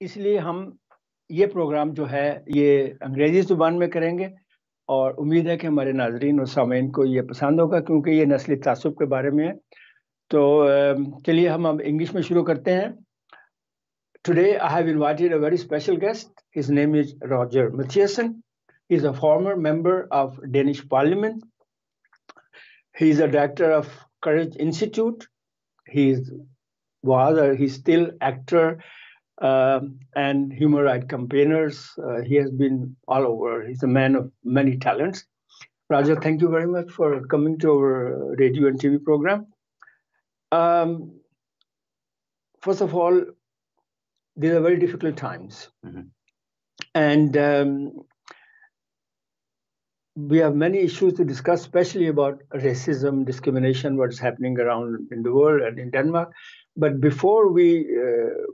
इसलिए हम ये प्रोग्राम जो है ये अंग्रेजी ज़ुबान में करेंगे और उम्मीद है कि हमारे नाज़रीन और सामीन को ये पसंद होगा क्योंकि ये नस्ली तासुब के बारे में है। तो चलिए हम अब इंग्लिश में शुरू करते हैं। Today I have invited a very special guest. His name is Roger Mathiasen. He's a former member of Danish Parliament. He's a director of Courage Institute. He's still actor and human rights campaigners. He has been all over. He's a man of many talents. Roger, thank you very much for coming to our radio and TV program. First of all, these are very difficult times. Mm-hmm. And we have many issues to discuss, especially about racism, discrimination, what's happening around in the world and in Denmark. But before we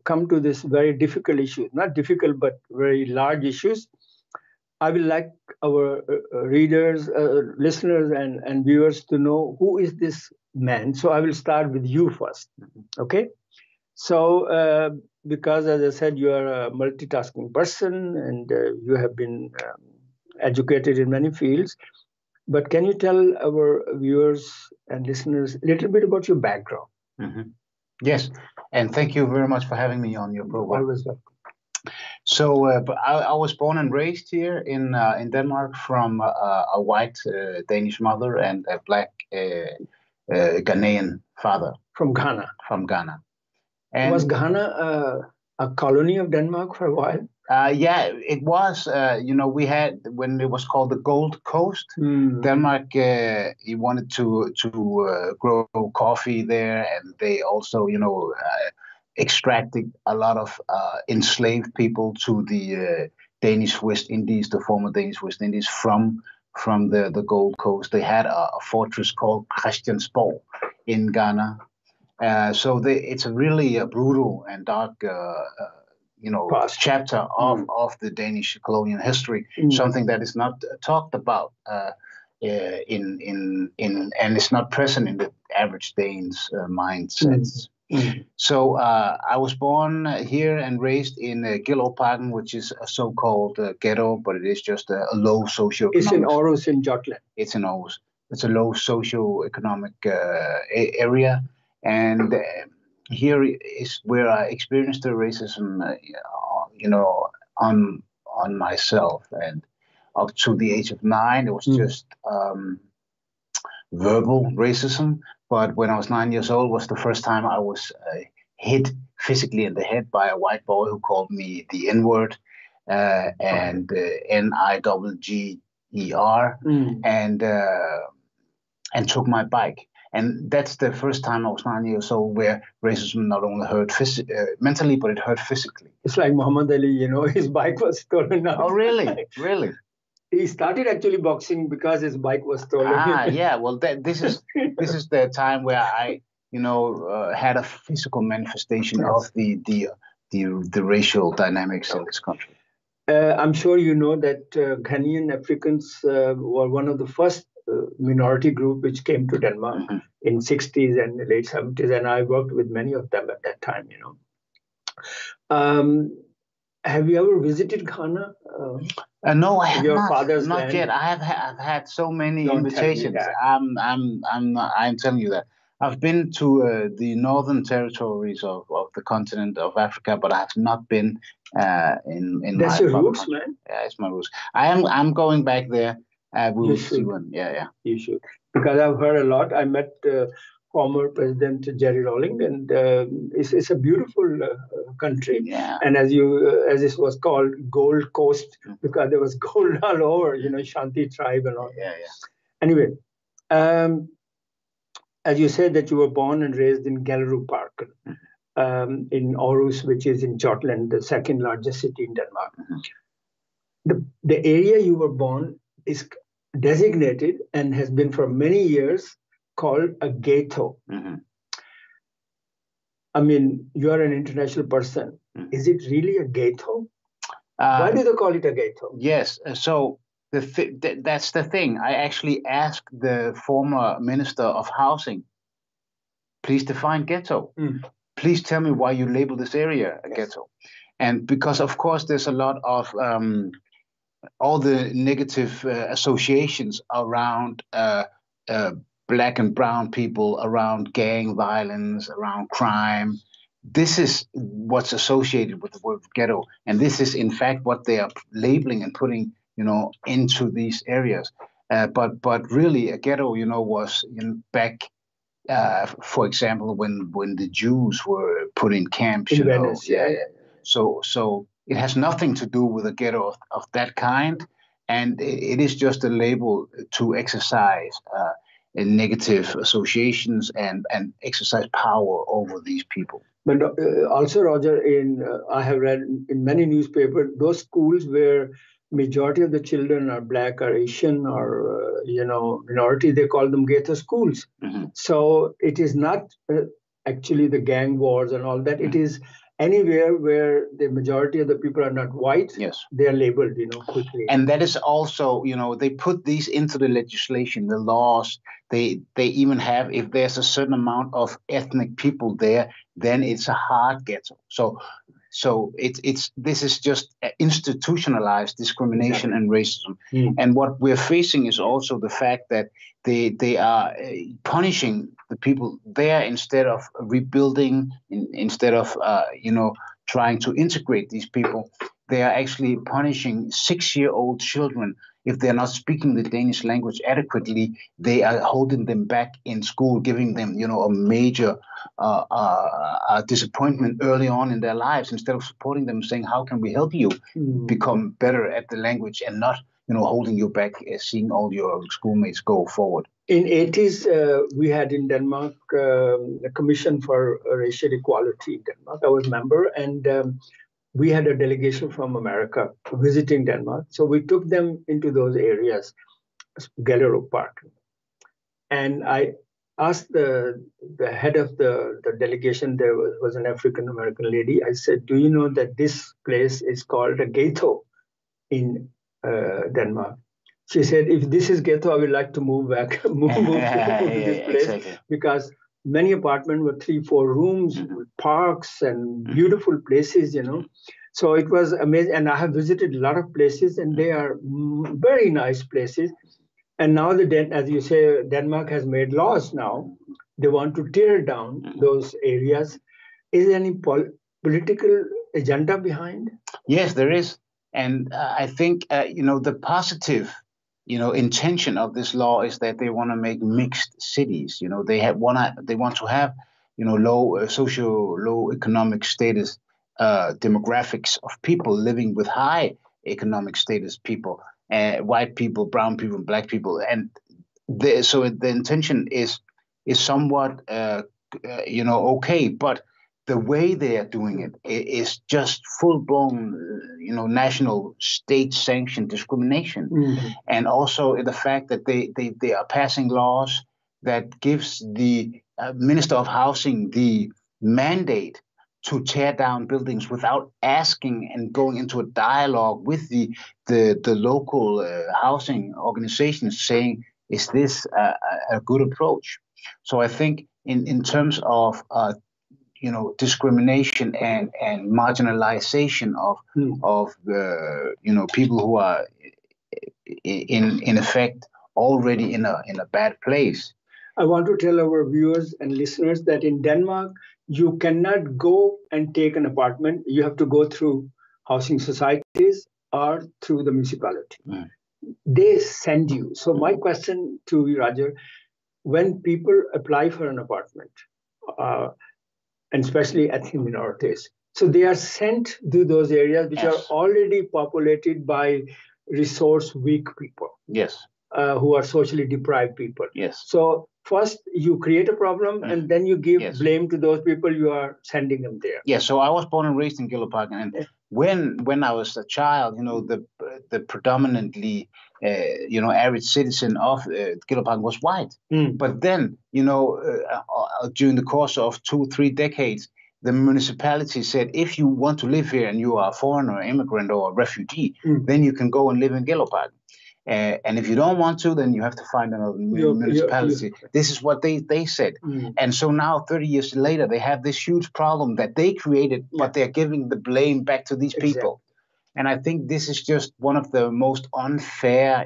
come to this very difficult issue, not difficult, but very large issues, I would like our readers, listeners, and viewers to know who is this man. So I will start with you first, okay? So because, as I said, you are a multitasking person and you have been educated in many fields. But can you tell our viewers and listeners a little bit about your background? Mm-hmm. Yes, and thank you very much for having me on your program. Always welcome. So, I was born and raised here in Denmark from a white Danish mother and a black Ghanaian father. From Ghana. From Ghana. And was Ghana a colony of Denmark for a while? Yeah, it was. We had when it was called the Gold Coast. Denmark, he wanted to grow coffee there, and they also, extracted a lot of enslaved people to the Danish West Indies, the former Danish West Indies, from the Gold Coast. They had a fortress called Christiansborg in Ghana. So it's a really brutal and dark. Past. Chapter of the Danish colonial history, something that is not talked about in and it's not present in the average Dane's mindsets. So I was born here and raised in Gellerparken, which is a so-called ghetto, but it is just a low socio-economic. It's in Aarhus in Jutland. It's in Aarhus. It's a low socio-economic area, and here is where I experienced the racism, on myself. And up to the age of 9, it was just verbal racism. But when I was 9 years old, was the first time I was hit physically in the head by a white boy who called me the N-word and N-I-G-G-E-R and took my bike. And that's the first time I was 9 years old where racism not only hurt mentally, but it hurt physically. It's like Muhammad Ali, his bike was stolen. Oh, really? Really? He started actually boxing because his bike was stolen. Yeah. Well, this is the time where I, had a physical manifestation of the racial dynamics in this country. I'm sure you know that Ghanaian Africans were one of the first minority group which came to Denmark in 60s and late 70s, and I worked with many of them at that time. Have you ever visited Ghana? No, I have your not. Father's not land? Yet. I've had so many Don't invitations. I'm telling you that. I've been to the northern territories of the continent of Africa, but I have not been in That's my your roots, country. man. Yeah, it's my roots. I'm going back there. You should. You should. Because I've heard a lot. I met former President Jerry Rawling, and it's a beautiful country. Yeah. And as this was called Gold Coast, because there was gold all over, Shanti tribe and all. Yeah. Anyway, as you said that you were born and raised in Gellerparken, in Aarhus, which is in Jutland, the second largest city in Denmark. The area you were born is designated and has been for many years called a ghetto. I mean, you are an international person. Is it really a ghetto? Why do they call it a ghetto? Yes. So that's the thing. I actually asked the former Minister of Housing, please define ghetto. Please tell me why you label this area a ghetto. And because, of course, there's a lot of all the negative associations around black and brown people, around gang violence, around crime. This is what's associated with the word ghetto, and this is in fact what they are labeling and putting, into these areas. But really, a ghetto, was back, for example, when the Jews were put in camps. In Venice, yeah. So it has nothing to do with a ghetto of that kind, and it is just a label to exercise negative associations and exercise power over these people. But also, Roger, I have read in many newspapers, those schools where majority of the children are black or Asian or minority, they call them ghetto schools. Mm-hmm. So it is not actually the gang wars and all that. Mm-hmm. It is anywhere where the majority of the people are not white. Yes, they are labeled, quickly. And that is also, they put these into the legislation, the laws. They even have, if there's a certain amount of ethnic people there, then it's a hard ghetto. So this is just institutionalized discrimination and racism. Mm. And what we're facing is also the fact that they are punishing the people there instead of rebuilding, instead of trying to integrate these people. They are actually punishing 6-year-old children. If they're not speaking the Danish language adequately, they are holding them back in school, giving them, a major disappointment early on in their lives, instead of supporting them, saying, how can we help you become better at the language, and not, holding you back, seeing all your schoolmates go forward. In 80s, we had in Denmark a Commission for Racial Equality in Denmark. I was a member, and we had a delegation from America visiting Denmark. So we took them into those areas, Gellerup Park. And I asked the head of the delegation, there was an African-American lady. I said, do you know that this place is called a ghetto in Denmark? She said, if this is ghetto, I would like to move back, move to this place. Exactly. Because many apartments were 3-4 rooms, with parks and beautiful places, So it was amazing. And I have visited a lot of places, and they are very nice places. And now, as you say, Denmark has made laws now. They want to tear down those areas. Is there any political agenda behind? Yes, there is. And I think, the positive intention of this law is that they want to make mixed cities. They want to have, low economic status, demographics of people living with high economic status people, white people, brown people, black people, and so the intention is somewhat, okay, but the way they are doing it is just full-blown, national state-sanctioned discrimination. Mm-hmm. And also the fact that they are passing laws that gives the Minister of Housing the mandate to tear down buildings without asking and going into a dialogue with the local housing organizations, saying, is this a good approach? So I think in terms of discrimination and marginalization of people who are in effect already in a bad place. I want to tell our viewers and listeners that in Denmark, you cannot go and take an apartment. You have to go through housing societies or through the municipality. Mm. They send you. So my question to you, Roger, when people apply for an apartment, and especially ethnic minorities, so they are sent to those areas which are already populated by resource-weak people. Yes. Who are socially deprived people. Yes. So first you create a problem, and then you give blame to those people you are sending them there. Yeah. So I was born and raised in Gellerup, and when I was a child, the predominantly average citizen of Gellerup was white. Mm. But then during the course of 2-3 decades, the municipality said, if you want to live here and you are a foreigner, immigrant, or a refugee, then you can go and live in Gellerup. And if you don't want to, then you have to find another municipality. This is what they said. And so now, 30 years later, they have this huge problem that they created, but they're giving the blame back to these people. And I think this is just one of the most unfair,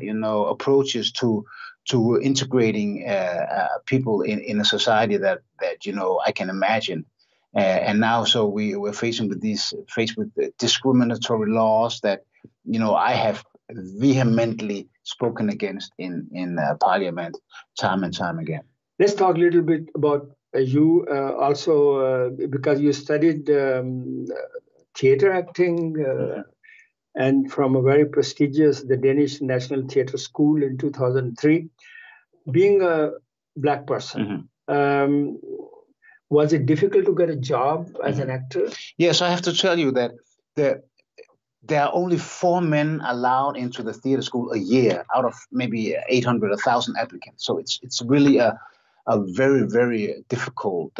approaches to integrating people in a society that I can imagine. And now, so we're faced with discriminatory laws that I have vehemently spoken against in Parliament time and time again. Let's talk a little bit about you also, because you studied theater acting. And from a very prestigious, the Danish National Theatre School in 2003. Being a Black person, was it difficult to get a job as an actor? Yes, I have to tell you that there are only 4 men allowed into the theatre school a year out of maybe 800, 1,000 applicants. So it's really a very, very difficult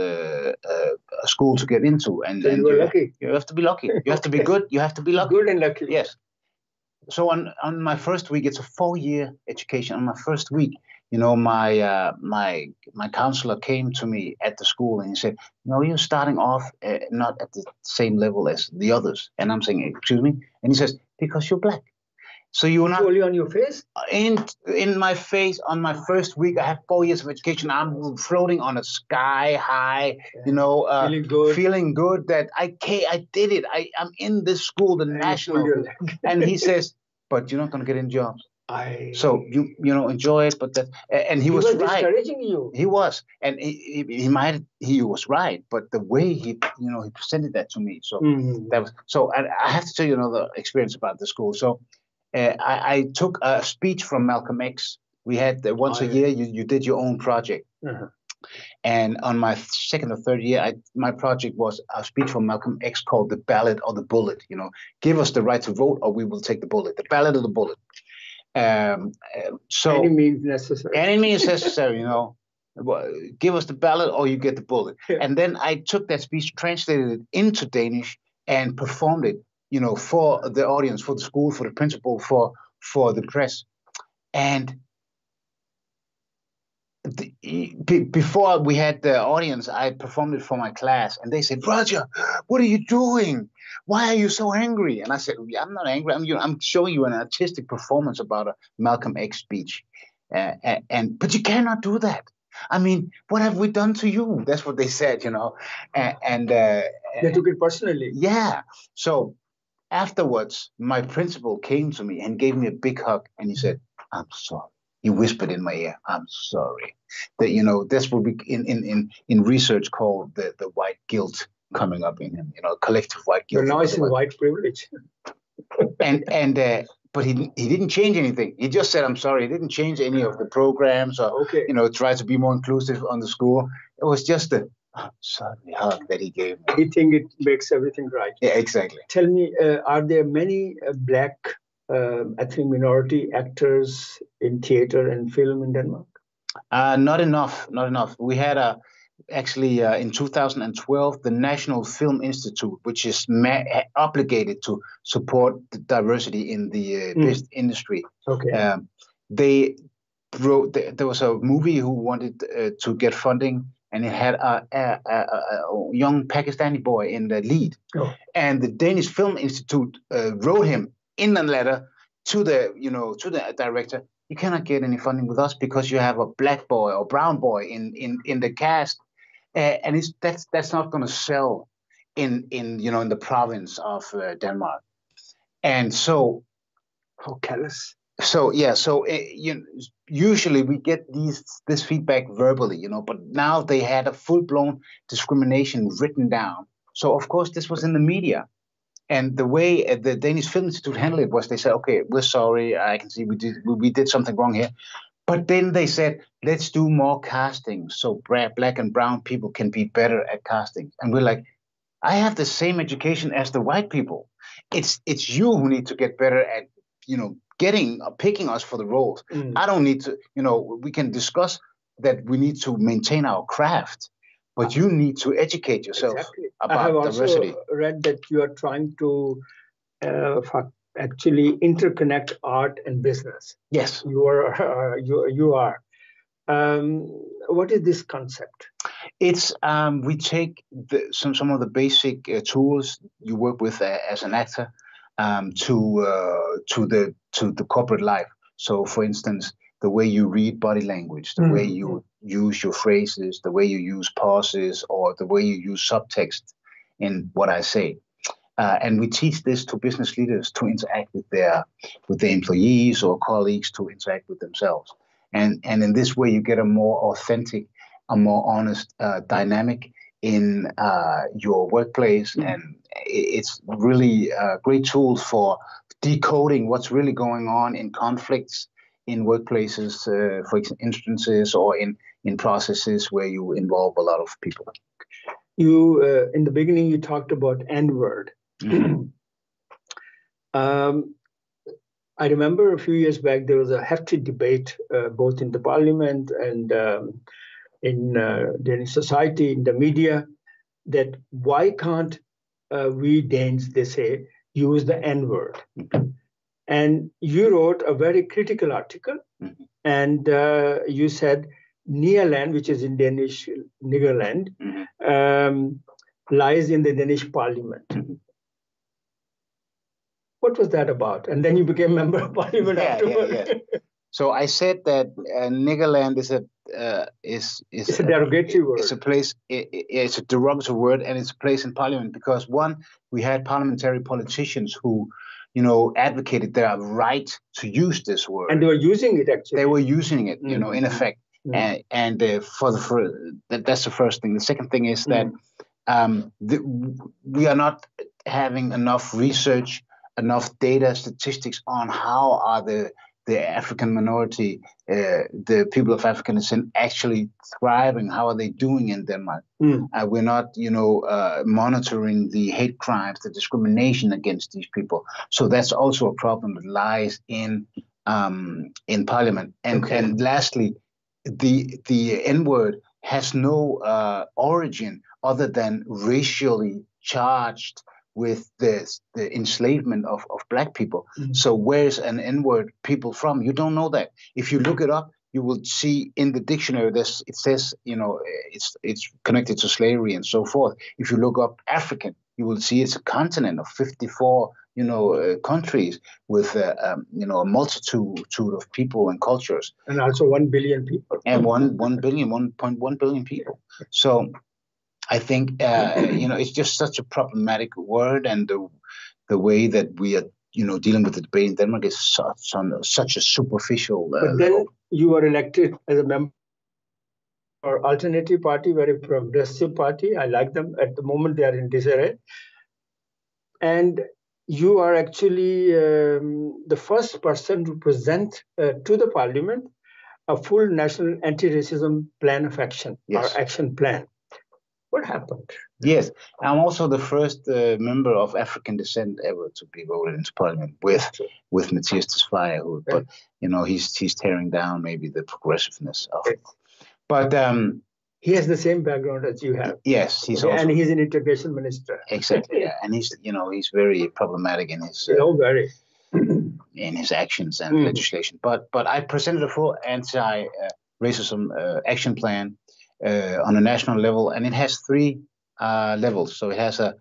school to get into. And you were lucky. You have to be lucky. You have to be good. You have to be lucky. Good and lucky. Yes. So on my first week, it's a 4-year education. On my first week, my counselor came to me at the school and he said, you're starting off not at the same level as the others. And I'm saying, excuse me? And he says, because you're Black. So you're not only on your face? In my face, on my first week, I have 4 years of education. I'm floating on a sky high, feeling good that I did it. I'm in this school, the national. And he says, but you're not going to get any jobs. So you enjoy it, but and he was right. Discouraging you. He was, and he was right, but the way he presented that to me, so that was so. I have to tell you another experience about the school. So. I took a speech from Malcolm X. We had once a year, you did your own project. And on my second or third year, my project was a speech from Malcolm X called The Ballot or the Bullet. Give us the right to vote or we will take the bullet. The ballot or the bullet. So any means necessary. Any means necessary, Give us the ballot or you get the bullet. And then I took that speech, translated it into Danish and performed it. For the audience, for the school, for the principal, for the press. And before we had the audience, I performed it for my class. And they said, Roger, what are you doing? Why are you so angry? And I said, I'm not angry. I'm showing you an artistic performance about a Malcolm X speech. But you cannot do that. I mean, what have we done to you? That's what they said, And they took it personally. Yeah. So afterwards, my principal came to me and gave me a big hug, and he said, "I'm sorry." He whispered in my ear, "I'm sorry." That that's what we in research called the white guilt coming up in him. Collective white guilt. Now it's in white privilege. But he didn't change anything. He just said, "I'm sorry." He didn't change any of the programs or try to be more inclusive on the school. It was just a sudden hug that he gave me. He think it makes everything right. Yeah, exactly. Tell me, are there many Black ethnic minority actors in theater and film in Denmark? Not enough. We had actually in 2012 the National Film Institute, which is obligated to support the diversity in the industry. Okay. There was a movie who wanted to get funding, and it had a young Pakistani boy in the lead. Oh. And the Danish Film Institute wrote him in a letter to the director, "You cannot get any funding with us because you have a Black boy or brown boy in the cast, and that's not going to sell in the province of Denmark." And so, how callous. So usually we get this feedback verbally, but now they had a full-blown discrimination written down. So of course this was in the media, and the way the Danish Film Institute handled it was they said, "Okay, we're sorry. I can see we did something wrong here," but then they said, "Let's do more casting so Black and brown people can be better at casting." And we're like, I have the same education as the white people. It's you who need to get better at picking us for the roles. I don't need to, we can discuss that we need to maintain our craft, but you need to educate yourself about diversity. I have also read that you are trying to actually interconnect art and business. Yes. You are. What is this concept? It's we take some of the basic tools you work with as an actor to the corporate life. So, for instance, the way you read body language, the way you use your phrases, the way you use pauses, or the way you use subtext in what I say. And we teach this to business leaders to interact with their employees or colleagues, to interact with themselves. And in this way, you get a more authentic, a more honest dynamic in your workplace. And it's really a great tool for decoding what's really going on in conflicts in workplaces, for instances, or in processes where you involve a lot of people. You, in the beginning, you talked about N-word. Mm-hmm. I remember a few years back, there was a hefty debate, both in the parliament and in society, in the media, that why can't we Danes, they say, use the N-word? Mm-hmm. And you wrote a very critical article, mm-hmm. and you said Nederland, which is in Danish, Nederland, mm-hmm. Lies in the Danish parliament. Mm-hmm. What was that about? And then you became member of parliament afterward. Yeah. So I said that Nederland is it's a derogatory word. It's a place. It's a derogatory word, and it's a place in parliament because we had parliamentary politicians who, advocated their right to use this word, and they were using it actually. They were using it, mm-hmm. In effect, mm-hmm. That's the first thing. The second thing is that we are not having enough research, enough data, statistics on how are the African minority, the people of African descent actually thriving? How are they doing in Denmark? We're not, monitoring the hate crimes, the discrimination against these people. So that's also a problem that lies in Parliament. And lastly, the N-word has no origin other than racially charged with the enslavement of Black people. Mm-hmm. So where's an N-word people from? You don't know that. If you look it up, you will see in the dictionary it says, it's connected to slavery and so forth. If you look up African, you will see it's a continent of 54, countries with, a multitude of people and cultures. And also 1 billion people. And 1.1 billion people. So I think, it's just such a problematic word, and the way that we are, dealing with the debate in Denmark is such a superficial But then level. You were elected as a member of Alternative Party, very progressive party. I like them. At the moment, they are in disarray. And you are actually the first person to present to the parliament a full national anti-racism plan of action, yes. Or action plan. What happened? Yes, I'm also the first member of African descent ever to be voted into parliament with Matthias Tesfaye, but he's tearing down maybe the progressiveness of it. But he has the same background as you have. Yes, he's also, and he's an integration minister. Exactly, yeah, and he's very problematic in his very in his actions and legislation. But I presented a full anti-racism action plan. On a national level, and it has 3 levels. So it has a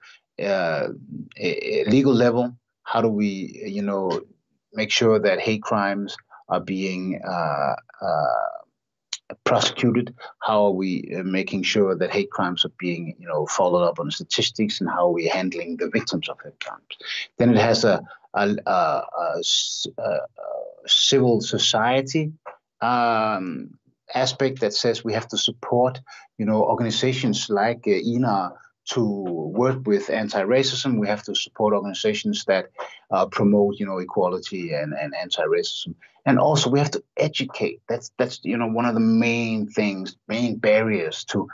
legal level. How do we, make sure that hate crimes are being prosecuted? How are we making sure that hate crimes are being, followed up on statistics, and how are we handling the victims of hate crimes? Then it has a civil society aspect that says we have to support, organizations like INA to work with anti-racism. We have to support organizations that promote, equality and anti-racism. And also we have to educate. That's one of the main barriers to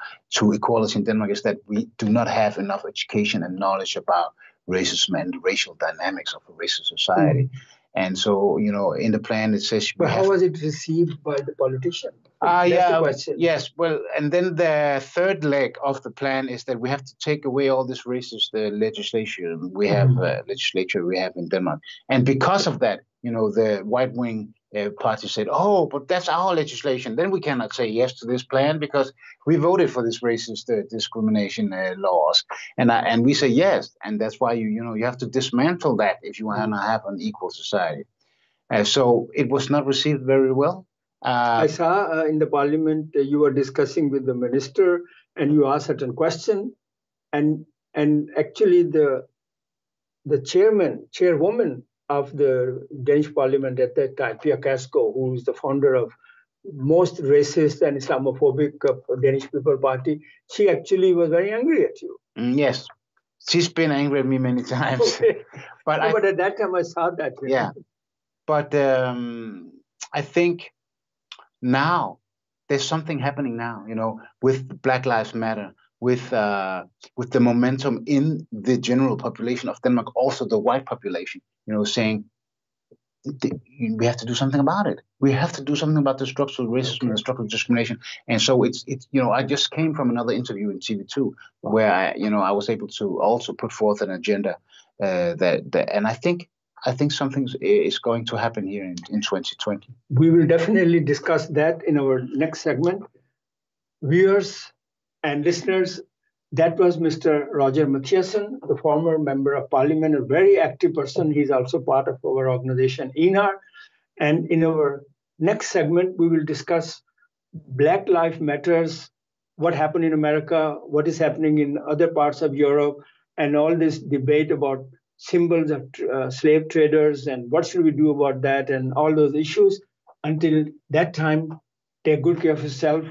equality in Denmark is that we do not have enough education and knowledge about racism and racial dynamics of a racist society. And so, in the plan, it says... But how was it received by the politician? That's the question. Yes. Well, and then the third leg of the plan is that we have to take away all this racist legislation we have, we have in Denmark. And because of that, the right-wing party said, oh, but that's our legislation. Then we cannot say yes to this plan because we voted for this racist discrimination laws. And we say yes. And that's why you have to dismantle that if you want to have an equal society. So it was not received very well. I saw in the parliament you were discussing with the minister and you asked certain question, and actually the chairwoman of the Danish parliament at that time, Pia Kærsgaard, who is the founder of most racist and Islamophobic Danish People Party, she actually was very angry at you. Yes, she's been angry at me many times. Okay. But at that time I saw that. Yeah, but I think now there's something happening now, with Black Lives Matter, with the momentum in the general population of Denmark, also the white population, saying we have to do something about it. We have to do something about the structural racism and the structural discrimination. And so it's I just came from another interview in TV2 where I was able to also put forth an agenda and I think something is going to happen here in 2020. We will definitely discuss that in our next segment. Viewers and listeners, that was Mr. Roger Mathiasen, the former member of parliament, a very active person. He's also part of our organization, INAR. And in our next segment, we will discuss Black Lives Matters, what happened in America, what is happening in other parts of Europe, and all this debate about symbols of slave traders and what should we do about that and all those issues. Until that time, take good care of yourself.